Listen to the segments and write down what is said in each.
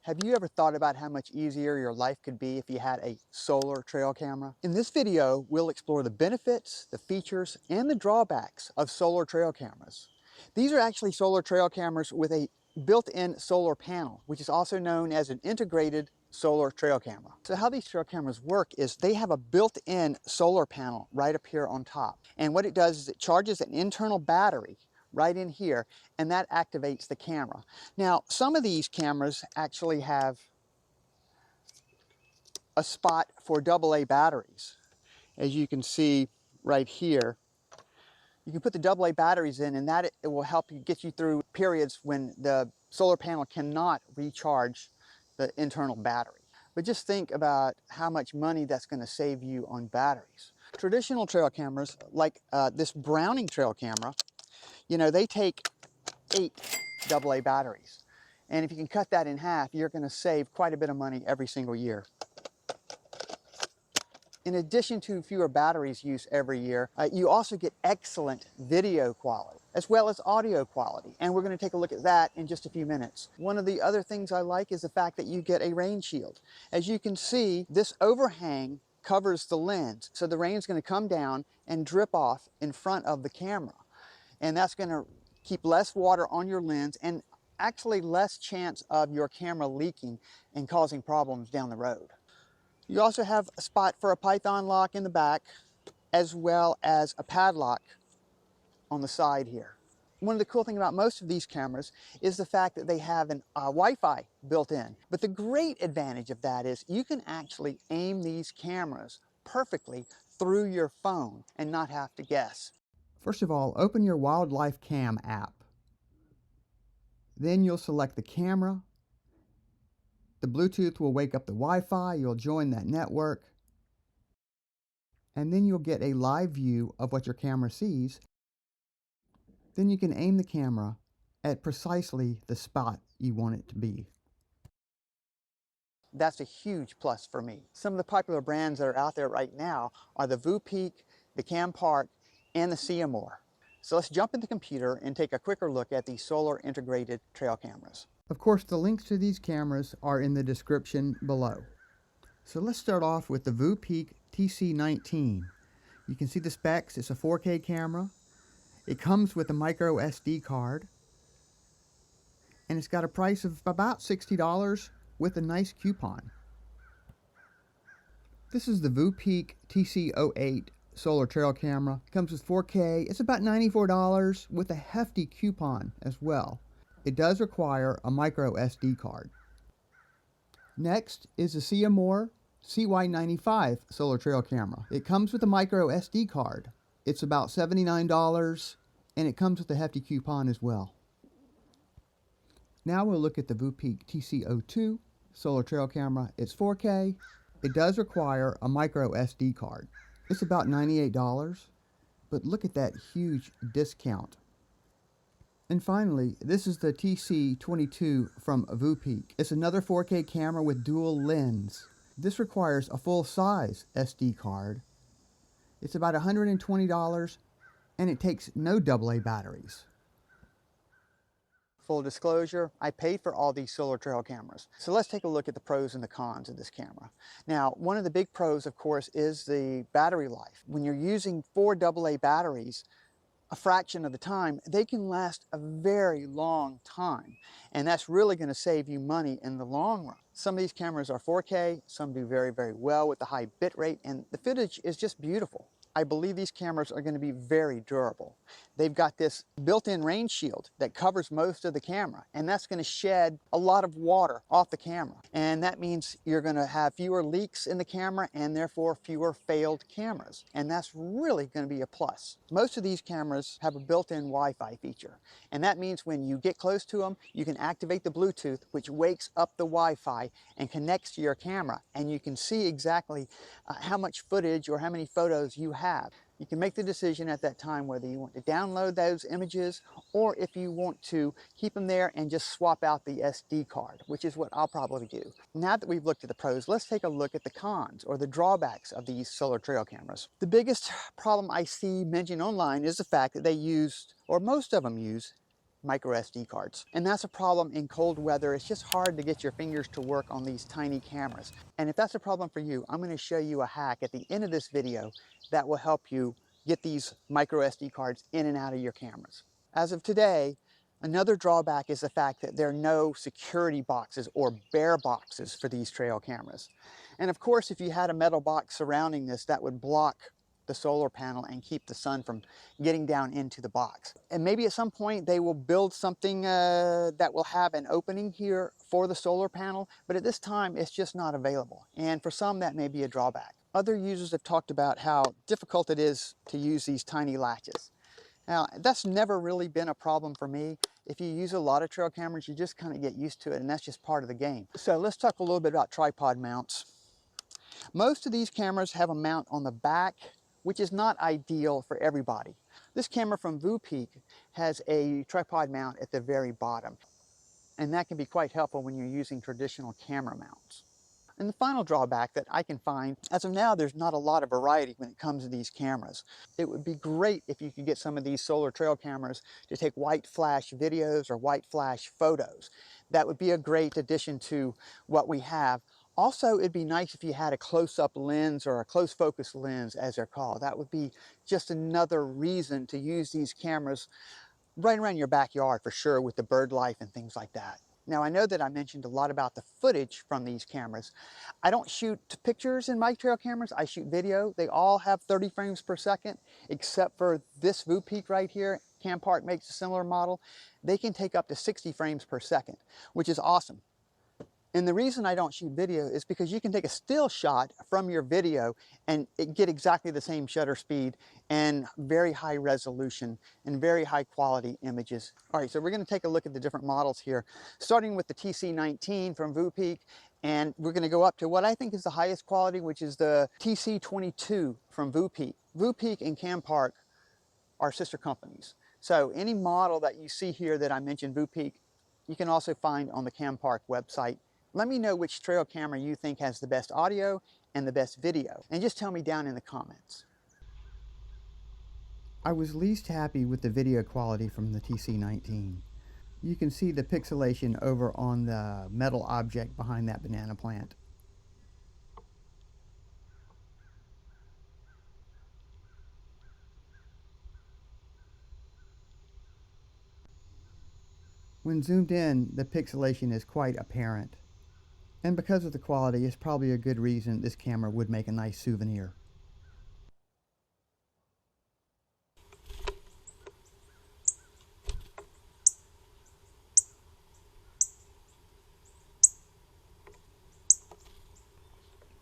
Have you ever thought about how much easier your life could be if you had a solar trail camera? In this video, we'll explore the benefits, the features, and the drawbacks of solar trail cameras. These are actually solar trail cameras with a built-in solar panel, which is also known as an integrated solar trail camera. So how these trail cameras work is they have a built-in solar panel right up here on top. And what it does is it charges an internal battery right in here, and that activates the camera. Now, some of these cameras actually have a spot for AA batteries. As you can see right here, you can put the AA batteries in, and that it will help you get you through periods when the solar panel cannot recharge the internal battery. But just think about how much money that's going to save you on batteries. Traditional trail cameras, like this Browning trail camera, you know, they take 8 AA batteries. And if you can cut that in half, you're going to save quite a bit of money every single year. In addition to fewer batteries used every year, you also get excellent video quality as well as audio quality. And we're going to take a look at that in just a few minutes. One of the other things I like is the fact that you get a rain shield. As you can see, this overhang covers the lens. So the rain's going to come down and drip off in front of the camera. And that's going to keep less water on your lens and actually less chance of your camera leaking and causing problems down the road. You also have a spot for a Python lock in the back, as well as a padlock on the side here. One of the cool things about most of these cameras is the fact that they have an Wi-Fi built in. But the great advantage of that is you can actually aim these cameras perfectly through your phone and not have to guess. First of all, open your Wildlife Cam app. Then you'll select the camera. The Bluetooth will wake up the Wi-Fi. You'll join that network. And then you'll get a live view of what your camera sees. Then you can aim the camera at precisely the spot you want it to be. That's a huge plus for me. Some of the popular brands that are out there right now are the VOOPEAK, the CamPark, and the Ceyomur. So let's jump in the computer and take a quicker look at the solar integrated trail cameras. Of course, the links to these cameras are in the description below. So let's start off with the VOOPEAK TC19. You can see the specs. It's a 4K camera. It comes with a micro SD card. And it's got a price of about $60 with a nice coupon. This is the VOOPEAK TC08 solar trail camera. It comes with 4K. It's about $94 with a hefty coupon as well. It does require a micro SD card. Next is the Ceyomur CY95 solar trail camera. It comes with a micro SD card. It's about $79 and it comes with a hefty coupon as well. Now we'll look at the VOOPEAK TC02 solar trail camera. It's 4K. It does require a micro SD card. It's about $98, but look at that huge discount. And finally, this is the TC22 from VOOPEAK. It's another 4K camera with dual lens. This requires a full-size SD card. It's about $120, and it takes no AA batteries. Full disclosure, I paid for all these solar trail cameras. So let's take a look at the pros and the cons of this camera. Now, one of the big pros, of course, is the battery life. When you're using 4 AA batteries, a fraction of the time, they can last a very long time. And that's really going to save you money in the long run. Some of these cameras are 4K, some do very, very well with the high bit rate, and the footage is just beautiful. I believe these cameras are going to be very durable. They've got this built-in rain shield that covers most of the camera, and that's going to shed a lot of water off the camera. And that means you're going to have fewer leaks in the camera and therefore fewer failed cameras. And that's really going to be a plus. Most of these cameras have a built-in Wi-Fi feature, and that means when you get close to them, you can activate the Bluetooth, which wakes up the Wi-Fi and connects to your camera, and you can see exactly how much footage or how many photos you have. You can make the decision at that time whether you want to download those images or if you want to keep them there and just swap out the SD card, which is what I'll probably do. Now that we've looked at the pros, let's take a look at the cons or the drawbacks of these solar trail cameras. The biggest problem I see mentioned online is the fact that they use, or most of them use, micro SD cards. And that's a problem in cold weather. It's just hard to get your fingers to work on these tiny cameras. And if that's a problem for you, I'm going to show you a hack at the end of this video that will help you get these micro SD cards in and out of your cameras. As of today, another drawback is the fact that there are no security boxes or bare boxes for these trail cameras. And of course, if you had a metal box surrounding this, that would block the solar panel and keep the sun from getting down into the box. And maybe at some point they will build something that will have an opening here for the solar panel, but at this time it's just not available. And for some that may be a drawback. Other users have talked about how difficult it is to use these tiny latches. Now, that's never really been a problem for me. If you use a lot of trail cameras, you just kind of get used to it, and that's just part of the game. So let's talk a little bit about tripod mounts. Most of these cameras have a mount on the back, which is not ideal for everybody. This camera from VOOPEAK has a tripod mount at the very bottom, and that can be quite helpful when you're using traditional camera mounts. And the final drawback that I can find, as of now, there's not a lot of variety when it comes to these cameras. It would be great if you could get some of these solar trail cameras to take white flash videos or white flash photos. That would be a great addition to what we have. Also, it'd be nice if you had a close-up lens or a close focus lens, as they're called. That would be just another reason to use these cameras right around your backyard for sure, with the bird life and things like that. Now, I know that I mentioned a lot about the footage from these cameras. I don't shoot pictures in my trail cameras, I shoot video. They all have 30 frames per second, except for this VOOPEAK right here. CamPark makes a similar model. They can take up to 60 frames per second, which is awesome. And the reason I don't shoot video is because you can take a still shot from your video and get exactly the same shutter speed and very high resolution and very high quality images. All right, so we're going to take a look at the different models here, starting with the TC19 from VOOPEAK, and we're going to go up to what I think is the highest quality, which is the TC22 from VOOPEAK. VOOPEAK and CamPark are sister companies. So any model that you see here that I mentioned, VOOPEAK, you can also find on the CamPark website. Let me know which trail camera you think has the best audio and the best video, and just tell me down in the comments. I was least happy with the video quality from the TC19. You can see the pixelation over on the metal object behind that banana plant. When zoomed in, the pixelation is quite apparent. And because of the quality, it's probably a good reason this camera would make a nice souvenir.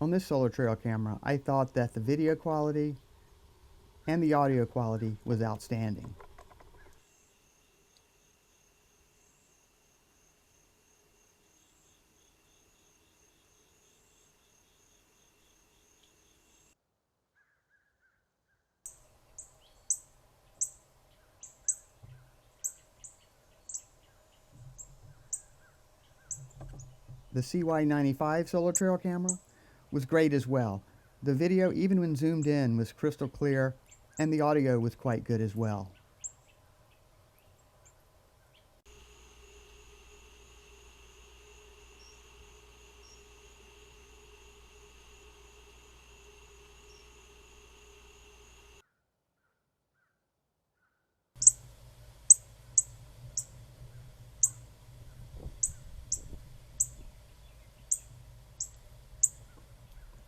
On this solar trail camera, I thought that the video quality and the audio quality was outstanding. The CY95 solar trail camera was great as well. The video, even when zoomed in, was crystal clear, and the audio was quite good as well.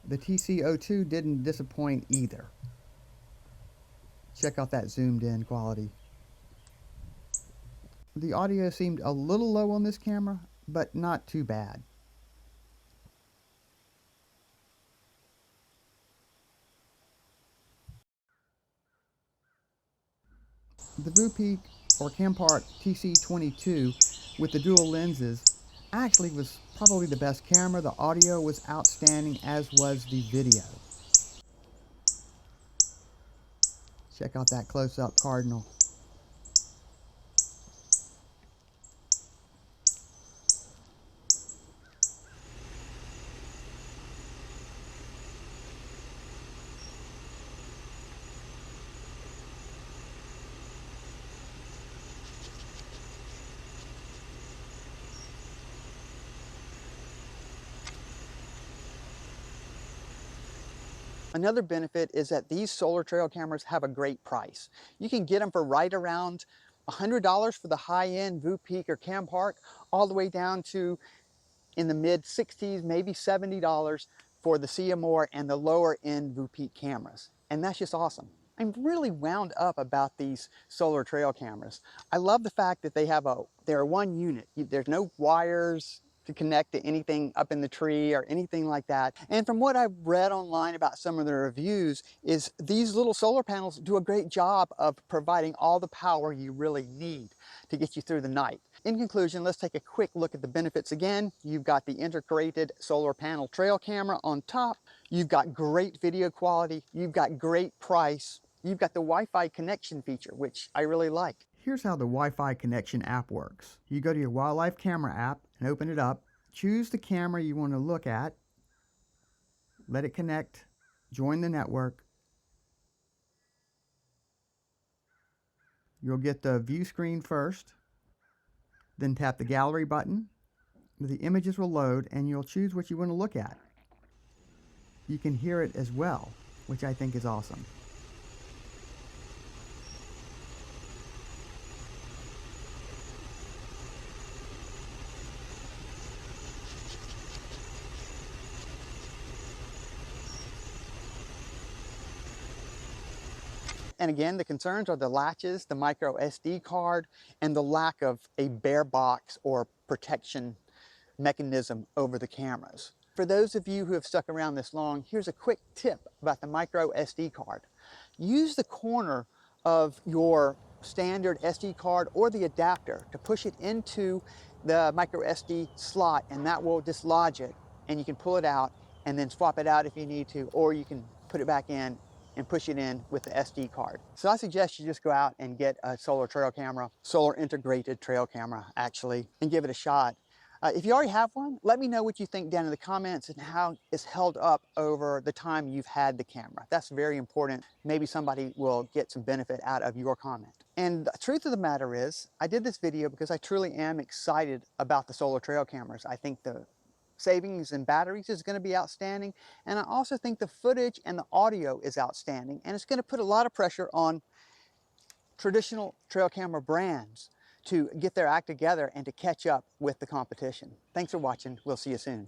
The TC02 didn't disappoint either. Check out that zoomed in quality. The audio seemed a little low on this camera, but not too bad. The VOOPEAK or CamPark TC22 with the dual lenses actually was probably the best camera. The audio was outstanding, as was the video. Check out that close-up cardinal. Another benefit is that these solar trail cameras have a great price. You can get them for right around $100 for the high-end VOOPEAK or Cam Park, all the way down to in the mid 60s, maybe $70 for the Ceyomur and the lower end VOOPEAK cameras. And that's just awesome. I'm really wound up about these solar trail cameras. I love the fact that they're one unit. There's no wires to connect to anything up in the tree or anything like that. And from what I've read online about some of the reviews is these little solar panels do a great job of providing all the power you really need to get you through the night. In conclusion, let's take a quick look at the benefits again. You've got the integrated solar panel trail camera on top. You've got great video quality. You've got great price. You've got the Wi-Fi connection feature, which I really like. Here's how the Wi-Fi connection app works. You go to your wildlife camera app and open it up. Choose the camera you want to look at. Let it connect. Join the network. You'll get the view screen first. Then tap the gallery button. The images will load and you'll choose what you want to look at. You can hear it as well, which I think is awesome. And again, the concerns are the latches, the micro SD card, and the lack of a bare box or protection mechanism over the cameras. For those of you who have stuck around this long, here's a quick tip about the micro SD card. Use the corner of your standard SD card or the adapter to push it into the micro SD slot, and that will dislodge it, and you can pull it out and then swap it out if you need to, or you can put it back in and push it in with the SD card. So I suggest you just go out and get a solar trail camera, solar integrated trail camera actually, and give it a shot. If you already have one, let me know what you think down in the comments and how it's held up over the time you've had the camera. That's very important. Maybe somebody will get some benefit out of your comment. And the truth of the matter is, I did this video because I truly am excited about the solar trail cameras. I think the savings in batteries is going to be outstanding, and I also think the footage and the audio is outstanding, and it's going to put a lot of pressure on traditional trail camera brands to get their act together and to catch up with the competition. Thanks for watching. We'll see you soon.